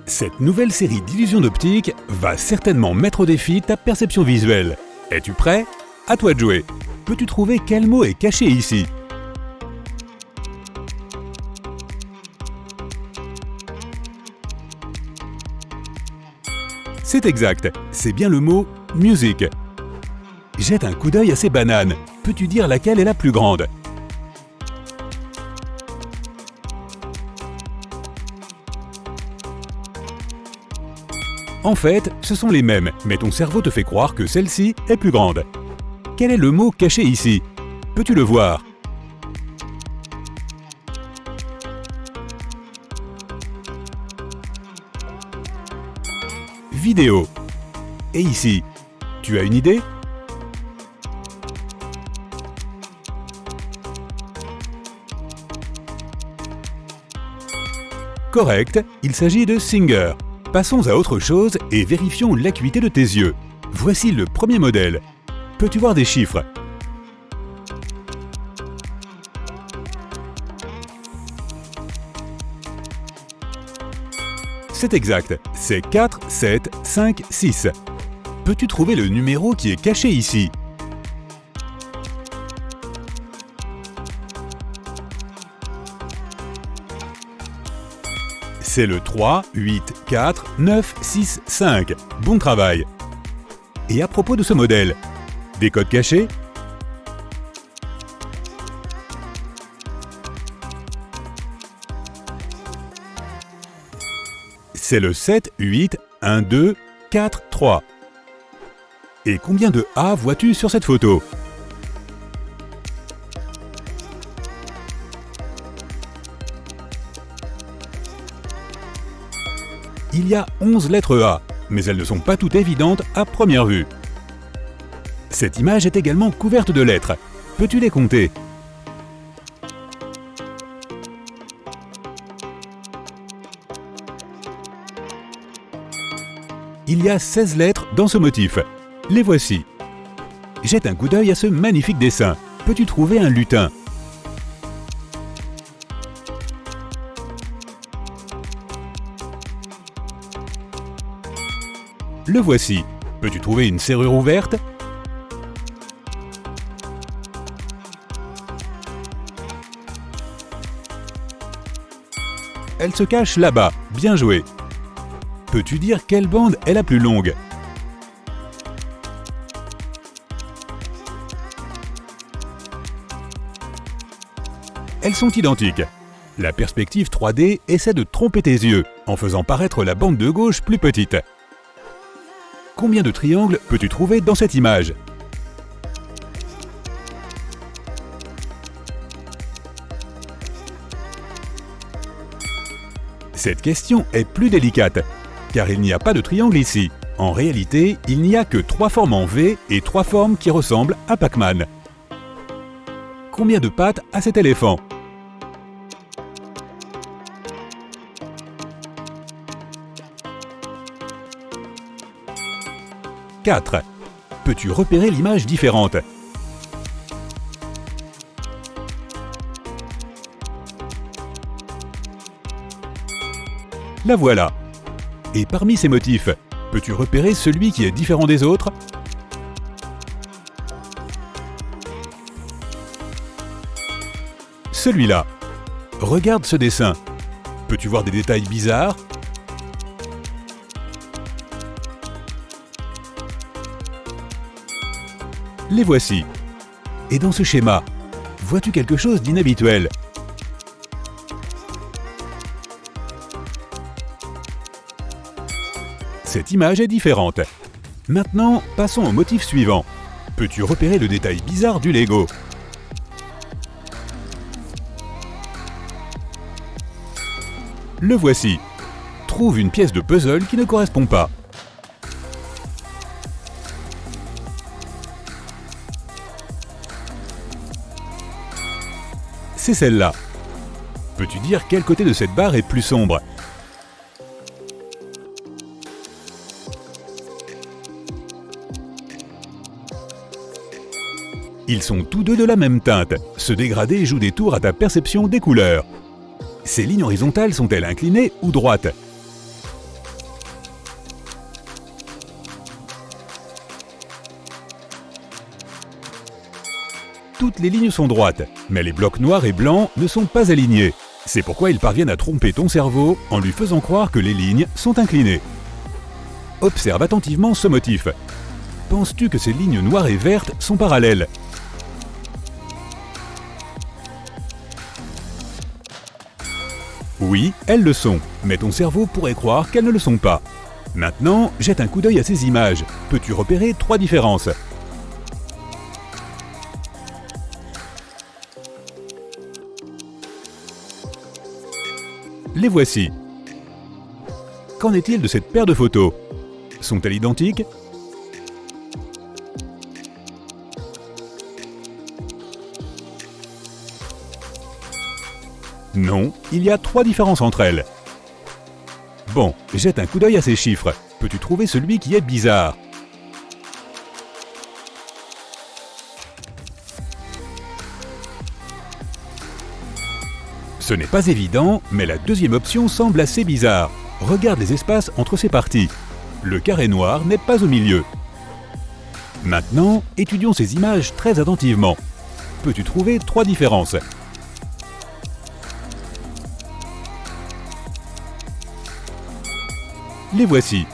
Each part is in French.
Cette nouvelle série d'illusions d'optique va certainement mettre au défi ta perception visuelle. Es-tu prêt? À toi de jouer. Peux-tu trouver quel mot est caché ici? C'est exact, c'est bien le mot « music ». Jette un coup d'œil à ces bananes. Peux-tu dire laquelle est la plus grande? En fait, ce sont les mêmes, mais ton cerveau te fait croire que celle-ci est plus grande. Quel est le mot caché ici? Peux-tu le voir? Vidéo. Et ici, tu as une idée? Correct, il s'agit de Singer. Passons à autre chose et vérifions l'acuité de tes yeux. Voici le premier modèle. Peux-tu voir des chiffres? C'est exact, c'est 4, 7, 5, 6. Peux-tu trouver le numéro qui est caché ici? C'est le 3, 8, 4, 9, 6, 5. Bon travail! Et à propos de ce modèle, des codes cachés? C'est le 7, 8, 1, 2, 4, 3. Et combien de A vois-tu sur cette photo? Il y a 11 lettres A, mais elles ne sont pas toutes évidentes à première vue. Cette image est également couverte de lettres. Peux-tu les compter? Il y a 16 lettres dans ce motif. Les voici. Jette un coup d'œil à ce magnifique dessin. Peux-tu trouver un lutin? Le voici. Peux-tu trouver une serrure ouverte? Elle se cache là-bas. Bien joué. Peux-tu dire quelle bande est la plus longue? Elles sont identiques. La perspective 3D essaie de tromper tes yeux en faisant paraître la bande de gauche plus petite. Combien de triangles peux-tu trouver dans cette image? Cette question est plus délicate, car il n'y a pas de triangle ici. En réalité, il n'y a que 3 formes en V et 3 formes qui ressemblent à Pac-Man. Combien de pattes a cet éléphant? Quatre. Peux-tu repérer l'image différente? La voilà. Et parmi ces motifs, peux-tu repérer celui qui est différent des autres? Celui-là. Regarde ce dessin. Peux-tu voir des détails bizarres? Les voici. Et dans ce schéma, vois-tu quelque chose d'inhabituel? Cette image est différente. Maintenant, passons au motif suivant. Peux-tu repérer le détail bizarre du Lego? Le voici. Trouve une pièce de puzzle qui ne correspond pas. C'est celle-là. Peux-tu dire quel côté de cette barre est plus sombre? Ils sont tous deux de la même teinte. Ce dégradé joue des tours à ta perception des couleurs. Ces lignes horizontales sont-elles inclinées ou droites? toutes les lignes sont droites, mais les blocs noirs et blancs ne sont pas alignés. C'est pourquoi ils parviennent à tromper ton cerveau en lui faisant croire que les lignes sont inclinées. Observe attentivement ce motif. Penses-tu que ces lignes noires et vertes sont parallèles? Oui, elles le sont, mais ton cerveau pourrait croire qu'elles ne le sont pas. Maintenant, jette un coup d'œil à ces images. Peux-tu repérer 3 différences? Les voici. Qu'en est-il de cette paire de photos? Sont-elles identiques? Non, il y a 3 différences entre elles. Bon, jette un coup d'œil à ces chiffres. Peux-tu trouver celui qui est bizarre? Ce n'est pas évident, mais la deuxième option semble assez bizarre. Regarde les espaces entre ces parties. Le carré noir n'est pas au milieu. Maintenant, étudions ces images très attentivement. Peux-tu trouver 3 différences? Les voici.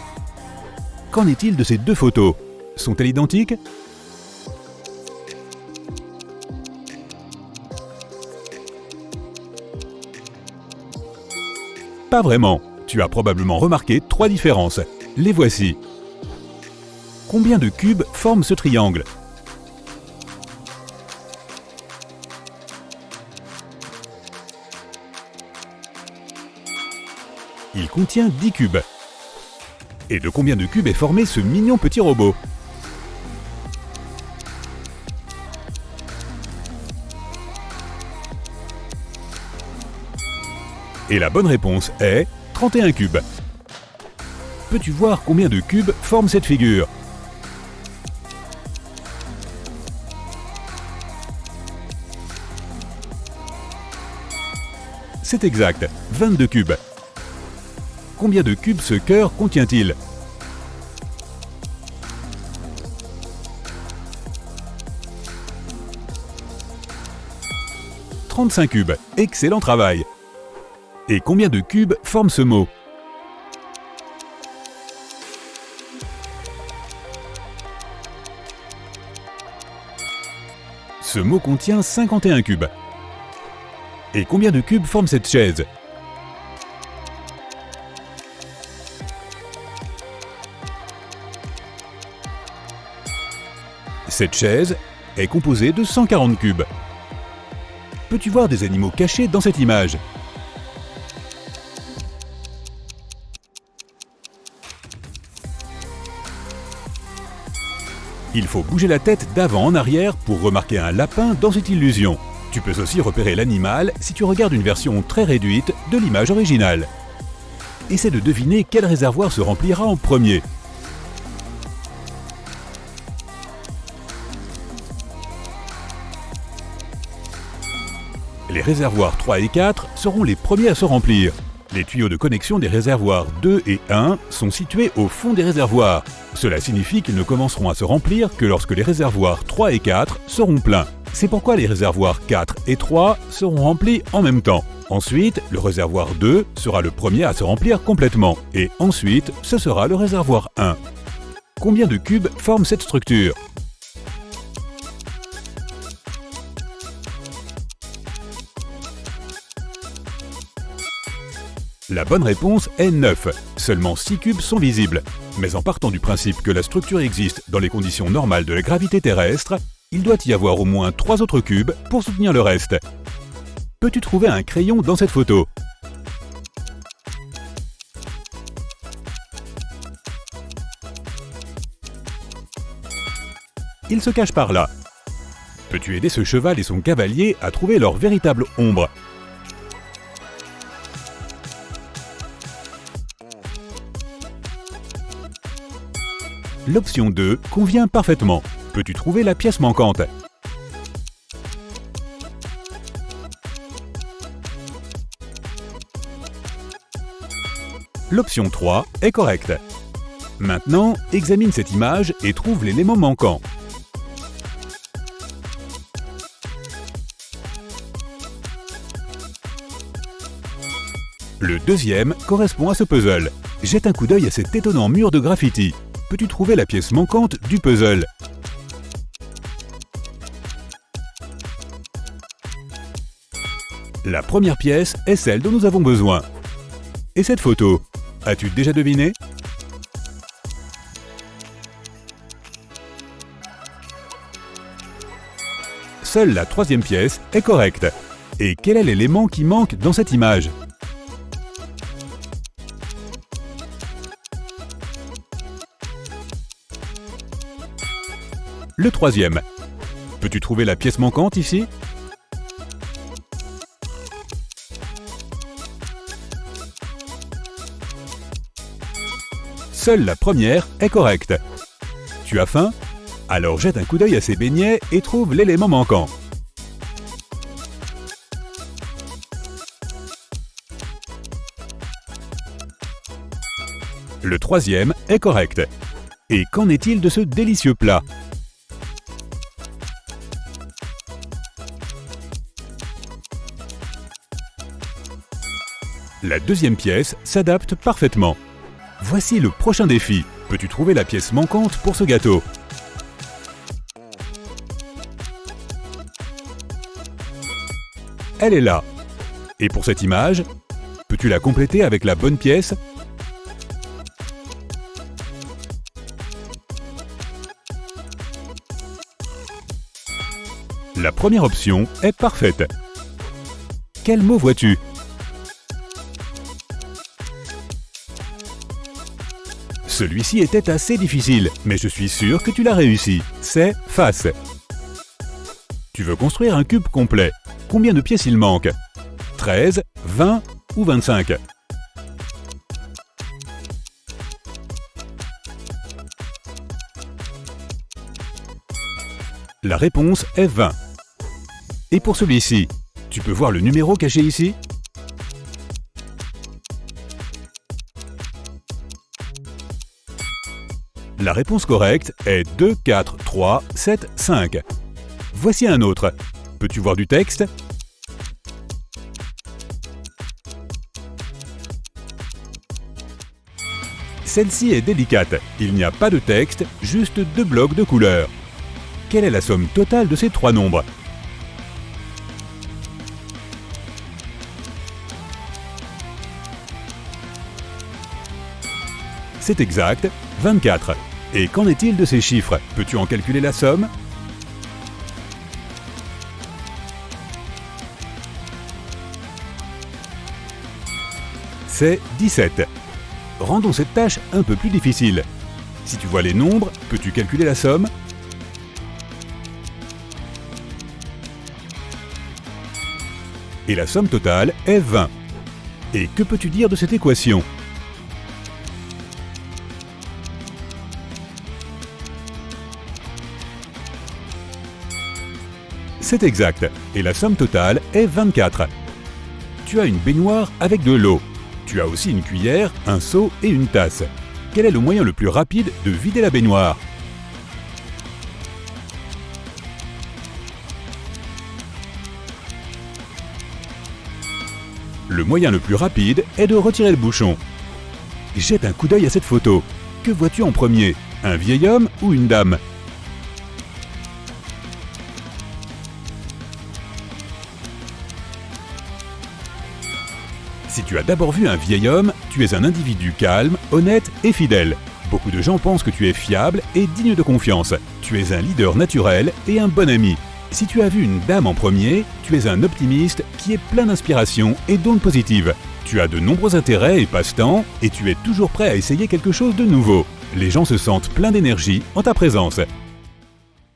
Qu'en est-il de ces 2 photos? Sont-elles identiques? Pas vraiment. Tu as probablement remarqué 3 différences. Les voici. Combien de cubes forment ce triangle? Il contient 10 cubes. Et de combien de cubes est formé ce mignon petit robot? Et la bonne réponse est 31 cubes. Peux-tu voir combien de cubes forment cette figure? C'est exact, 22 cubes. Combien de cubes ce cœur contient-il? « 35 cubes, excellent travail! Et combien de cubes forment ce mot? Ce mot contient 51 cubes. Et combien de cubes forme cette chaise? Cette chaise est composée de 140 cubes. Peux-tu voir des animaux cachés dans cette image? Il faut bouger la tête d'avant en arrière pour remarquer un lapin dans cette illusion. Tu peux aussi repérer l'animal si tu regardes une version très réduite de l'image originale. Essaie de deviner quel réservoir se remplira en premier. Les réservoirs 3 et 4 seront les premiers à se remplir. Les tuyaux de connexion des réservoirs 2 et 1 sont situés au fond des réservoirs. Cela signifie qu'ils ne commenceront à se remplir que lorsque les réservoirs 3 et 4 seront pleins. C'est pourquoi les réservoirs 4 et 3 seront remplis en même temps. Ensuite, le réservoir 2 sera le premier à se remplir complètement. Et ensuite, ce sera le réservoir 1. Combien de cubes forment cette structure? La bonne réponse est 9. Seulement 6 cubes sont visibles. Mais en partant du principe que la structure existe dans les conditions normales de la gravité terrestre, il doit y avoir au moins 3 autres cubes pour soutenir le reste. Peux-tu trouver un crayon dans cette photo? Il se cache par là. Peux-tu aider ce cheval et son cavalier à trouver leur véritable ombre? L'option 2 convient parfaitement. Peux-tu trouver la pièce manquante? L'option 3 est correcte. Maintenant, examine cette image et trouve l'élément manquant. Le deuxième correspond à ce puzzle. Jette un coup d'œil à cet étonnant mur de graffiti. Peux-tu trouver la pièce manquante du puzzle? La première pièce est celle dont nous avons besoin. Et cette photo, as-tu déjà deviné? Seule la troisième pièce est correcte. Et quel est l'élément qui manque dans cette image? Le troisième. Peux-tu trouver la pièce manquante ici? Seule la première est correcte. Tu as faim? Alors jette un coup d'œil à ces beignets et trouve l'élément manquant. Le troisième est correct. Et qu'en est-il de ce délicieux plat? La deuxième pièce s'adapte parfaitement. Voici le prochain défi. Peux-tu trouver la pièce manquante pour ce gâteau? Elle est là. Et pour cette image, peux-tu la compléter avec la bonne pièce? La première option est parfaite. Quel mot vois-tu? Celui-ci était assez difficile, mais je suis sûr que tu l'as réussi. C'est face. Tu veux construire un cube complet. Combien de pièces il manque? 13, 20 ou 25? La réponse est 20. Et pour celui-ci, tu peux voir le numéro caché ici? La réponse correcte est 2, 4, 3, 7, 5. Voici un autre. Peux-tu voir du texte? Celle-ci est délicate. Il n'y a pas de texte, juste 2 blocs de couleurs. Quelle est la somme totale de ces 3 nombres? C'est exact, 24. Et qu'en est-il de ces chiffres? Peux-tu en calculer la somme? C'est 17. Rendons cette tâche un peu plus difficile. Si tu vois les nombres, peux-tu calculer la somme? Et la somme totale est 20. Et que peux-tu dire de cette équation? C'est exact, et la somme totale est 24. Tu as une baignoire avec de l'eau. Tu as aussi une cuillère, un seau et une tasse. Quel est le moyen le plus rapide de vider la baignoire? Le moyen le plus rapide est de retirer le bouchon. Jette un coup d'œil à cette photo. Que vois-tu en premier? Un vieil homme ou une dame? Si tu as d'abord vu un vieil homme, tu es un individu calme, honnête et fidèle. Beaucoup de gens pensent que tu es fiable et digne de confiance. Tu es un leader naturel et un bon ami. Si tu as vu une dame en premier, tu es un optimiste qui est plein d'inspiration et d'ondes positives. Tu as de nombreux intérêts et passe-temps et tu es toujours prêt à essayer quelque chose de nouveau. Les gens se sentent pleins d'énergie en ta présence.